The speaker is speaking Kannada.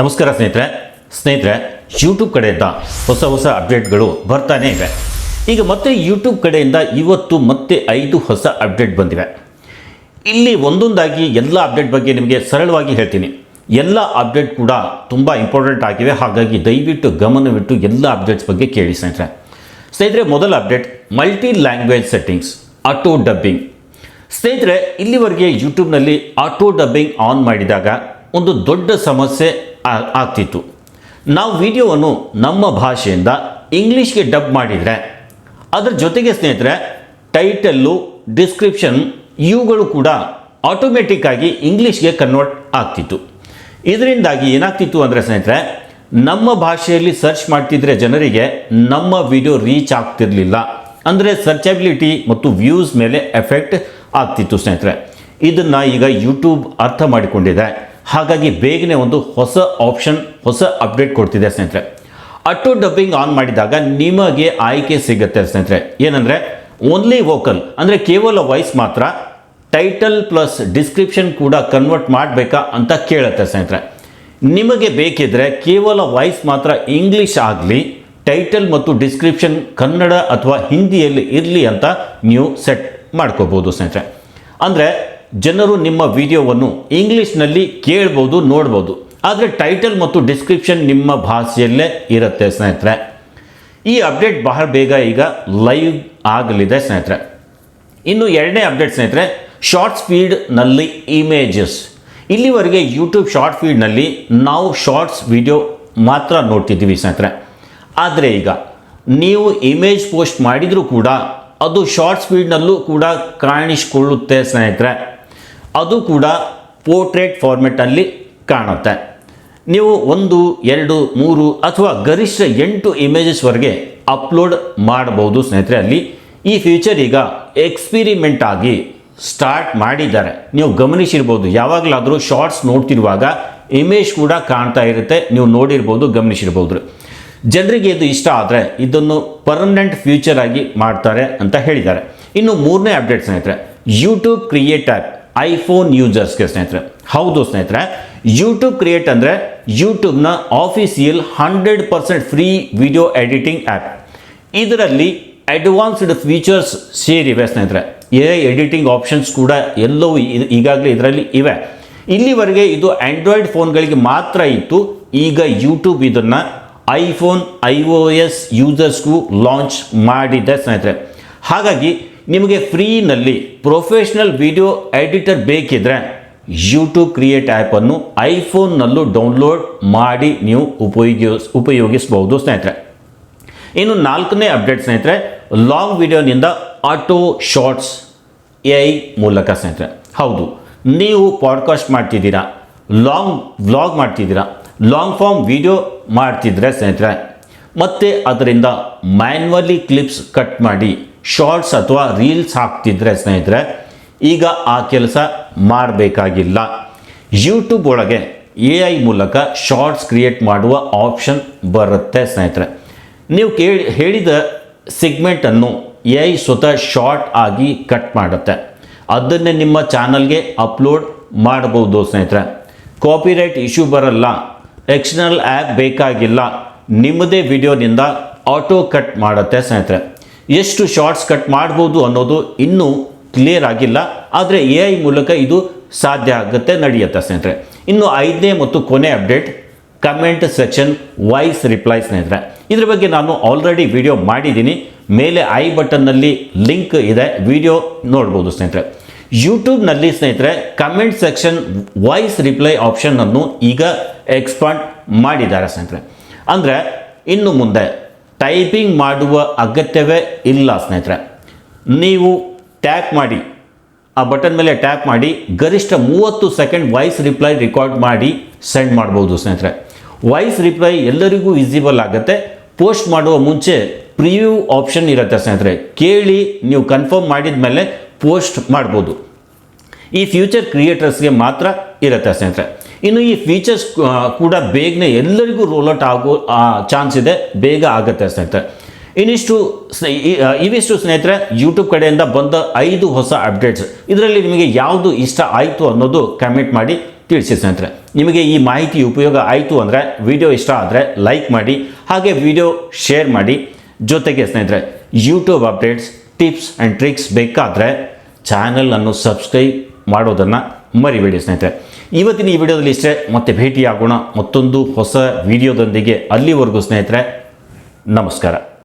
ನಮಸ್ಕಾರ ಸ್ನೇಹಿತರೆ ಯೂಟ್ಯೂಬ್ ಕಡೆಯಿಂದ ಹೊಸ ಅಪ್ಡೇಟ್ಗಳು ಬರ್ತಾನೆ ಇವೆ. ಈಗ ಮತ್ತೆ ಯೂಟ್ಯೂಬ್ ಕಡೆಯಿಂದ ಇವತ್ತು ಮತ್ತೆ 5 ಹೊಸ ಅಪ್ಡೇಟ್ ಬಂದಿವೆ. ಇಲ್ಲಿ ಒಂದೊಂದಾಗಿ ಎಲ್ಲ ಅಪ್ಡೇಟ್ ಬಗ್ಗೆ ನಿಮಗೆ ಸರಳವಾಗಿ ಹೇಳ್ತೀನಿ. ಎಲ್ಲ ಅಪ್ಡೇಟ್ ಕೂಡ ತುಂಬ ಇಂಪಾರ್ಟೆಂಟ್ ಆಗಿವೆ, ಹಾಗಾಗಿ ದಯವಿಟ್ಟು ಗಮನವಿಟ್ಟು ಎಲ್ಲ ಅಪ್ಡೇಟ್ಸ್ ಬಗ್ಗೆ ಕೇಳಿ ಸ್ನೇಹಿತರೆ. ಮೊದಲ update multi language settings auto dubbing. ಸ್ನೇಹಿತರೆ, ಇಲ್ಲಿವರೆಗೆ ಯೂಟ್ಯೂಬ್ನಲ್ಲಿ ಆಟೋ ಡಬ್ಬಿಂಗ್ ಆನ್ ಮಾಡಿದಾಗ ಒಂದು ದೊಡ್ಡ ಸಮಸ್ಯೆ ಆಗ್ತಿತ್ತು. ನಾವು ವಿಡಿಯೋವನ್ನು ನಮ್ಮ ಭಾಷೆಯಿಂದ ಇಂಗ್ಲೀಷ್ಗೆ ಡಬ್ ಮಾಡಿದರೆ ಅದರ ಜೊತೆಗೆ ಸ್ನೇಹಿತರೆ ಟೈಟಲ್ಲು, ಡಿಸ್ಕ್ರಿಪ್ಷನ್ ಇವುಗಳು ಕೂಡ ಆಟೋಮೆಟಿಕ್ ಆಗಿ ಇಂಗ್ಲೀಷ್ಗೆ ಕನ್ವರ್ಟ್ ಆಗ್ತಿತ್ತು. ಇದರಿಂದಾಗಿ ಏನಾಗ್ತಿತ್ತು ಅಂದರೆ ಸ್ನೇಹಿತರೆ, ನಮ್ಮ ಭಾಷೆಯಲ್ಲಿ ಸರ್ಚ್ ಮಾಡ್ತಿದ್ರೆ ಜನರಿಗೆ ನಮ್ಮ ವಿಡಿಯೋ ರೀಚ್ ಆಗ್ತಿರಲಿಲ್ಲ. ಅಂದರೆ ಸರ್ಚಬಿಲಿಟಿ ಮತ್ತು ವ್ಯೂಸ್ ಮೇಲೆ ಎಫೆಕ್ಟ್ ಆಗ್ತಿತ್ತು ಸ್ನೇಹಿತರೆ. ಇದನ್ನು ಈಗ ಯೂಟ್ಯೂಬ್ ಅರ್ಥ ಮಾಡಿಕೊಂಡಿದೆ. ಹಾಗಾಗಿ ಬೇಗನೆ ಒಂದು ಹೊಸ ಆಪ್ಷನ್, ಹೊಸ ಅಪ್ಡೇಟ್ ಕೊಡ್ತಿದೆ ಸ್ನೇಹಿತರೆ. ಆಟೋ ಡಬ್ಬಿಂಗ್ ಆನ್ ಮಾಡಿದಾಗ ನಿಮಗೆ ಆಯ್ಕೆ ಸಿಗುತ್ತೆ ಸ್ನೇಹಿತರೆ. ಏನಂದರೆ ಓನ್ಲಿ ವೋಕಲ್, ಅಂದರೆ ಕೇವಲ ವಾಯ್ಸ್ ಮಾತ್ರ, ಟೈಟಲ್ ಪ್ಲಸ್ ಡಿಸ್ಕ್ರಿಪ್ಷನ್ ಕೂಡ ಕನ್ವರ್ಟ್ ಮಾಡಬೇಕಾ ಅಂತ ಕೇಳುತ್ತೆ ಸ್ನೇಹಿತರೆ. ನಿಮಗೆ ಬೇಕಿದ್ರೆ ಕೇವಲ ವಾಯ್ಸ್ ಮಾತ್ರ ಇಂಗ್ಲೀಷ್ ಆಗಲಿ, ಟೈಟಲ್ ಮತ್ತು ಡಿಸ್ಕ್ರಿಪ್ಷನ್ ಕನ್ನಡ ಅಥವಾ ಹಿಂದಿಯಲ್ಲಿ ಇರಲಿ ಅಂತ ನೀವು ಸೆಟ್ ಮಾಡ್ಕೋಬೋದು ಸ್ನೇಹಿತರೆ. ಅಂದರೆ ಜನರು ನಿಮ್ಮ ವಿಡಿಯೋವನ್ನು ಇಂಗ್ಲೀಷ್ನಲ್ಲಿ ಕೇಳ್ಬೋದು, ನೋಡ್ಬೋದು, ಆದರೆ ಟೈಟಲ್ ಮತ್ತು ಡಿಸ್ಕ್ರಿಪ್ಷನ್ ನಿಮ್ಮ ಭಾಷೆಯಲ್ಲೇ ಇರುತ್ತೆ ಸ್ನೇಹಿತರೆ. ಈ ಅಪ್ಡೇಟ್ ಬಹಳ ಬೇಗ ಈಗ ಲೈವ್ ಆಗಲಿದೆ ಸ್ನೇಹಿತರೆ. ಇನ್ನು ಎರಡನೇ ಅಪ್ಡೇಟ್ ಸ್ನೇಹಿತರೆ, ಶಾರ್ಟ್ಸ್ ಫೀಡ್ನಲ್ಲಿ ಇಮೇಜಸ್. ಇಲ್ಲಿವರೆಗೆ ಯೂಟ್ಯೂಬ್ ಶಾರ್ಟ್ ಫೀಡ್ನಲ್ಲಿ ನಾವು ಶಾರ್ಟ್ಸ್ ವಿಡಿಯೋ ಮಾತ್ರ ನೋಡ್ತಿದ್ದೀವಿ ಸ್ನೇಹಿತರೆ. ಆದರೆ ಈಗ ನೀವು ಇಮೇಜ್ ಪೋಸ್ಟ್ ಮಾಡಿದರೂ ಕೂಡ ಅದು ಶಾರ್ಟ್ಸ್ ಫೀಡ್ನಲ್ಲೂ ಕೂಡ ಕಾಣಿಸಿಕೊಳ್ಳುತ್ತೆ ಸ್ನೇಹಿತರೆ. ಅದು ಕೂಡ ಪೋರ್ಟ್ರೇಟ್ ಫಾರ್ಮೆಟಲ್ಲಿ ಕಾಣುತ್ತೆ. ನೀವು 1, 2, 3 ಅಥವಾ ಗರಿಷ್ಠ 8 ಇಮೇಜಸ್ವರೆಗೆ ಅಪ್ಲೋಡ್ ಮಾಡಬಹುದು ಸ್ನೇಹಿತರೆ. ಅಲ್ಲಿ ಈ ಫೀಚರ್ ಈಗ ಎಕ್ಸ್ಪಿರಿಮೆಂಟ್ ಆಗಿ ಸ್ಟಾರ್ಟ್ ಮಾಡಿದ್ದಾರೆ. ನೀವು ಗಮನಿಸಿರ್ಬೋದು, ಯಾವಾಗಲಾದರೂ ಶಾರ್ಟ್ಸ್ ನೋಡ್ತಿರುವಾಗ ಇಮೇಜ್ ಕೂಡ ಕಾಣ್ತಾ ಇರುತ್ತೆ, ನೀವು ನೋಡಿರ್ಬೋದು, ಗಮನಿಸಿರ್ಬೋದು. ಜನರಿಗೆ ಇದು ಇಷ್ಟ ಆದರೆ ಇದನ್ನು ಪರ್ಮನೆಂಟ್ ಫ್ಯೂಚರ್ ಆಗಿ ಮಾಡ್ತಾರೆ ಅಂತ ಹೇಳಿದ್ದಾರೆ. ಇನ್ನು ಮೂರನೇ ಅಪ್ಡೇಟ್ ಸ್ನೇಹಿತರೆ, ಯೂಟ್ಯೂಬ್ ಕ್ರಿಯೇಟ್ ಆ್ಯಪ್ ಐಫೋನ್ ಯೂಸರ್ಸ್ಗೆ ಸ್ನೇಹಿತರೆ. ಹೌದು ಸ್ನೇಹಿತರೆ, ಯೂಟ್ಯೂಬ್ ಕ್ರಿಯೇಟ್ ಅಂದರೆ ಯೂಟ್ಯೂಬ್ನ official 100% free video editing app. ಇದರಲ್ಲಿ ಅಡ್ವಾನ್ಸ್ಡ್ ಫೀಚರ್ಸ್ ಸೇರಿವೆ ಸ್ನೇಹಿತರೆ. AI ಎಡಿಟಿಂಗ್ ಆಪ್ಷನ್ಸ್ ಕೂಡ ಎಲ್ಲವೂ ಈಗಾಗಲೇ ಇದರಲ್ಲಿ ಇವೆ. ಇಲ್ಲಿವರೆಗೆ ಇದು ಆಂಡ್ರಾಯ್ಡ್ ಫೋನ್ಗಳಿಗೆ ಮಾತ್ರ ಇತ್ತು. ಈಗ ಯೂಟ್ಯೂಬ್ ಇದನ್ನು ಐಫೋನ್, iOS ಯೂಸರ್ಸ್ಗೂ ಲಾಂಚ್ ಮಾಡಿದೆ ಸ್ನೇಹಿತರೆ. ಹಾಗಾಗಿ ನಿಮಗೆ ಫ್ರೀನಲ್ಲಿ ಪ್ರೊಫೆಷ್ನಲ್ ವಿಡಿಯೋ ಎಡಿಟರ್ ಬೇಕಿದ್ರೆ ಯೂಟ್ಯೂಬ್ ಕ್ರಿಯೇಟ್ ಆ್ಯಪನ್ನು ಐಫೋನ್ನಲ್ಲೂ ಡೌನ್ಲೋಡ್ ಮಾಡಿ ನೀವು ಉಪಯೋಗಿಸಬಹುದು ಸ್ನೇಹಿತರೆ. ಇನ್ನು ನಾಲ್ಕನೇ ಅಪ್ಡೇಟ್ ಸ್ನೇಹಿತರೆ, ಲಾಂಗ್ ವಿಡಿಯೋನಿಂದ ಆಟೋ ಶಾರ್ಟ್ಸ್ AI ಮೂಲಕ ಸ್ನೇಹಿತರೆ. ಹೌದು, ನೀವು ಪಾಡ್ಕಾಸ್ಟ್ ಮಾಡ್ತಿದ್ದೀರಾ, ಲಾಂಗ್ ವ್ಲಾಗ್ ಮಾಡ್ತಿದ್ದೀರಾ, ಲಾಂಗ್ ಫಾರ್ಮ್ ವಿಡಿಯೋ ಮಾಡ್ತಿದ್ರೆ ಸ್ನೇಹಿತರೆ, ಮತ್ತು ಅದರಿಂದ ಮ್ಯಾನ್ಯುವಲಿ ಕ್ಲಿಪ್ಸ್ ಕಟ್ ಮಾಡಿ ಶಾರ್ಟ್ಸ್ ಅಥವಾ ರೀಲ್ಸ್ ಹಾಕ್ತಿದ್ರೆ ಸ್ನೇಹಿತರೆ, ಈಗ ಆ ಕೆಲಸ ಮಾಡಬೇಕಾಗಿಲ್ಲ. ಯೂಟ್ಯೂಬ್ ಒಳಗೆ AI ಮೂಲಕ ಶಾರ್ಟ್ಸ್ ಕ್ರಿಯೇಟ್ ಮಾಡುವ ಆಪ್ಷನ್ ಬರುತ್ತೆ ಸ್ನೇಹಿತರೆ. ನೀವು ಹೇಳಿದ ಸೆಗ್ಮೆಂಟನ್ನು AI ಸ್ವತಃ ಶಾರ್ಟ್ ಆಗಿ ಕಟ್ ಮಾಡುತ್ತೆ. ಅದನ್ನೇ ನಿಮ್ಮ ಚಾನಲ್ಗೆ ಅಪ್ಲೋಡ್ ಮಾಡಬಹುದು ಸ್ನೇಹಿತರೆ. ಕಾಪಿರೈಟ್ ಇಶ್ಯೂ ಬರಲ್ಲ, ಎಕ್ಸ್ಟರ್ನಲ್ ಆ್ಯಪ್ ಬೇಕಾಗಿಲ್ಲ, ನಿಮ್ಮದೇ ವಿಡಿಯೋನಿಂದ ಆಟೋ ಕಟ್ ಮಾಡುತ್ತೆ ಸ್ನೇಹಿತರೆ. ಎಷ್ಟು ಶಾರ್ಟ್ಸ್ ಕಟ್ ಮಾಡ್ಬೋದು ಅನ್ನೋದು ಇನ್ನೂ ಕ್ಲಿಯರ್ ಆಗಿಲ್ಲ, ಆದರೆ AI ಮೂಲಕ ಇದು ಸಾಧ್ಯ ಆಗುತ್ತೆ, ನಡೆಯುತ್ತೆ ಸ್ನೇಹಿತರೆ. ಇನ್ನು ಐದನೇ ಮತ್ತು ಕೊನೆ update, comment section voice reply ಸ್ನೇಹಿತರೆ. ಇದ್ರ ಬಗ್ಗೆ ನಾನು ಆಲ್ರೆಡಿ ವಿಡಿಯೋ ಮಾಡಿದ್ದೀನಿ. ಮೇಲೆ ಐ ಬಟನ್ನಲ್ಲಿ ಲಿಂಕ್ ಇದೆ, ವಿಡಿಯೋ ನೋಡ್ಬೋದು ಸ್ನೇಹಿತರೆ. ಯೂಟ್ಯೂಬ್ನಲ್ಲಿ ಸ್ನೇಹಿತರೆ ಕಮೆಂಟ್ ಸೆಕ್ಷನ್ ವಾಯ್ಸ್ ರಿಪ್ಲೈ ಆಪ್ಷನನ್ನು ಈಗ ಎಕ್ಸ್ಪಾಂಡ್ ಮಾಡಿದ್ದಾರೆ ಸ್ನೇಹಿತರೆ. ಅಂದರೆ ಇನ್ನು ಮುಂದೆ ಟೈಪಿಂಗ್ ಮಾಡುವ ಅಗತ್ಯವೇ ಇಲ್ಲ ಸ್ನೇಹಿತರೆ. ನೀವು ಟ್ಯಾಪ್ ಮಾಡಿ, ಆ ಬಟನ್ ಮೇಲೆ ಟ್ಯಾಪ್ ಮಾಡಿ ಗರಿಷ್ಠ 30 ಸೆಕೆಂಡ್ ವಾಯ್ಸ್ ರಿಪ್ಲೈ ರೆಕಾರ್ಡ್ ಮಾಡಿ ಸೆಂಡ್ ಮಾಡ್ಬೋದು ಸ್ನೇಹಿತರೆ. ವಾಯ್ಸ್ ರಿಪ್ಲೈ ಎಲ್ಲರಿಗೂ ವಿಸಿಬಲ್ ಆಗುತ್ತೆ. ಪೋಸ್ಟ್ ಮಾಡುವ ಮುಂಚೆ ಪ್ರಿವ್ಯೂ ಆಪ್ಷನ್ ಇರುತ್ತೆ ಸ್ನೇಹಿತರೆ. ಕೇಳಿ ನೀವು ಕನ್ಫರ್ಮ್ ಮಾಡಿದ ಮೇಲೆ ಪೋಸ್ಟ್ ಮಾಡ್ಬೋದು. ಈ ಫ್ಯೂಚರ್ ಕ್ರಿಯೇಟರ್ಸ್ಗೆ ಮಾತ್ರ ಇರುತ್ತೆ ಸ್ನೇಹಿತರೆ. ಇನ್ನು ಈ ಫೀಚರ್ಸ್ ಕೂಡ ಬೇಗನೆ ಎಲ್ಲರಿಗೂ ರೋಲ್ಔಟ್ ಆಗೋ ಚಾನ್ಸ್ ಇದೆ, ಬೇಗ ಆಗುತ್ತೆ ಸ್ನೇಹಿತರೆ. ಇವಿಷ್ಟು ಸ್ನೇಹಿತರೆ ಯೂಟ್ಯೂಬ್ ಕಡೆಯಿಂದ ಬಂದ 5 ಹೊಸ ಅಪ್ಡೇಟ್ಸ್. ಇದರಲ್ಲಿ ನಿಮಗೆ ಯಾವುದು ಇಷ್ಟ ಆಯಿತು ಅನ್ನೋದು ಕಮೆಂಟ್ ಮಾಡಿ ತಿಳಿಸಿ ಸ್ನೇಹಿತರೆ. ನಿಮಗೆ ಈ ಮಾಹಿತಿ ಉಪಯೋಗ ಆಯಿತು ಅಂದರೆ ವಿಡಿಯೋ ಇಷ್ಟ ಆದರೆ ಲೈಕ್ ಮಾಡಿ, ಹಾಗೆ ವಿಡಿಯೋ ಶೇರ್ ಮಾಡಿ. ಜೊತೆಗೆ ಸ್ನೇಹಿತರೆ, YouTube updates, tips and tricks ಬೇಕಾದರೆ ಚಾನಲನ್ನು ಸಬ್ಸ್ಕ್ರೈಬ್ ಮಾಡೋದನ್ನು ಮರಿಬೇಡಿ ಸ್ನೇಹಿತರೆ. ಇವತ್ತಿನ ಈ ವಿಡಿಯೋದಲ್ಲಿ ಇಷ್ಟೇ. ಮತ್ತೆ ಭೇಟಿಯಾಗೋಣ ಮತ್ತೊಂದು ಹೊಸ ವಿಡಿಯೋದೊಂದಿಗೆ. ಅಲ್ಲಿವರೆಗೂ ಸ್ನೇಹಿತರೆ, ನಮಸ್ಕಾರ.